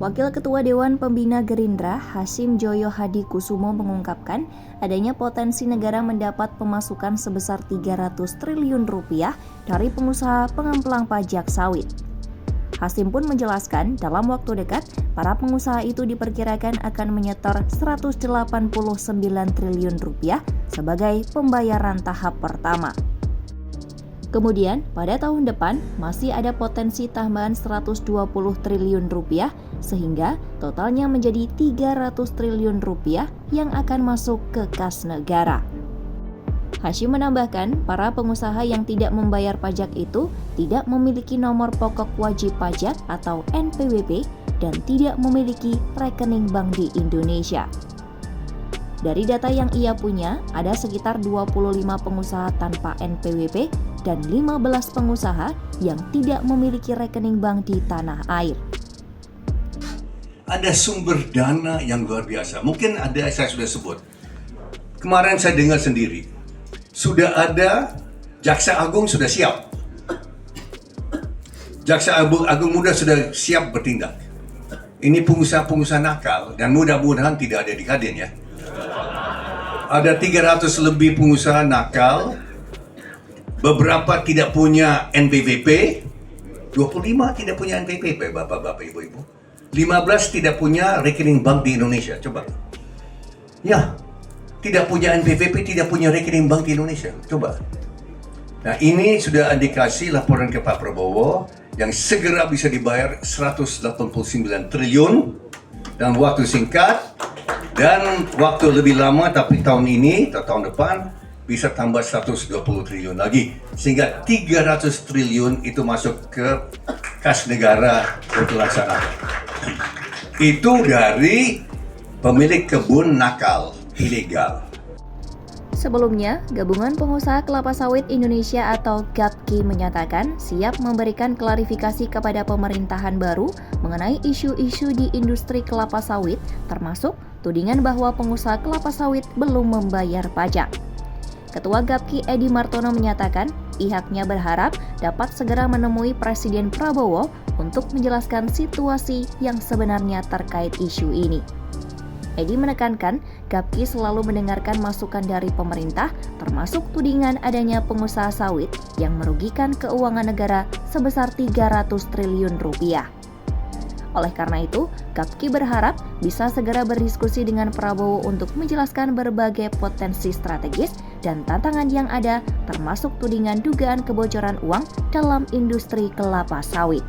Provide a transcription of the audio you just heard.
Wakil Ketua Dewan Pembina Gerindra, Hasyim Joyo Hadi Kusumo mengungkapkan adanya potensi negara mendapat pemasukan sebesar 300 triliun rupiah dari pengusaha pengemplang pajak sawit. Hasyim pun menjelaskan dalam waktu dekat, para pengusaha itu diperkirakan akan menyetor 189 triliun rupiah sebagai pembayaran tahap pertama. Kemudian, pada tahun depan masih ada potensi tambahan 120 triliun rupiah sehingga totalnya menjadi 300 triliun rupiah yang akan masuk ke kas negara. Hasyim menambahkan, para pengusaha yang tidak membayar pajak itu tidak memiliki nomor pokok wajib pajak atau NPWP dan tidak memiliki rekening bank di Indonesia. Dari data yang ia punya, ada sekitar 25 pengusaha tanpa NPWP dan 15 pengusaha yang tidak memiliki rekening bank di tanah air. Ada sumber dana yang luar biasa. Mungkin ada, saya sudah sebut. Kemarin saya dengar sendiri, sudah ada Jaksa Agung sudah siap. Jaksa Agung Muda sudah siap bertindak. Ini pengusaha-pengusaha nakal dan mudah-mudahan tidak ada di Kadin ya. Ada 300 lebih pengusaha nakal, beberapa tidak punya NPWP, 25 tidak punya NPWP, bapak-bapak, ibu-ibu. 15 tidak punya rekening bank di Indonesia, coba. Ya, tidak punya NPWP, tidak punya rekening bank di Indonesia, coba. Nah, ini sudah indikasi laporan ke Pak Prabowo yang segera bisa dibayar 189 triliun dalam waktu singkat. Dan waktu lebih lama, tapi tahun ini atau tahun depan bisa tambah 120 triliun lagi. Sehingga 300 triliun itu masuk ke kas negara untuk laksana. Itu dari pemilik kebun nakal, ilegal. Sebelumnya, Gabungan Pengusaha Kelapa Sawit Indonesia atau GAPKI menyatakan siap memberikan klarifikasi kepada pemerintahan baru mengenai isu-isu di industri kelapa sawit, termasuk tudingan bahwa pengusaha kelapa sawit belum membayar pajak. Ketua GAPKI Edi Martono menyatakan pihaknya berharap dapat segera menemui Presiden Prabowo untuk menjelaskan situasi yang sebenarnya terkait isu ini. Edi menekankan, GAPKI selalu mendengarkan masukan dari pemerintah, termasuk tudingan adanya pengusaha sawit yang merugikan keuangan negara sebesar 300 triliun rupiah. Oleh karena itu, GAPKI berharap bisa segera berdiskusi dengan Prabowo untuk menjelaskan berbagai potensi strategis dan tantangan yang ada, termasuk tudingan dugaan kebocoran uang dalam industri kelapa sawit.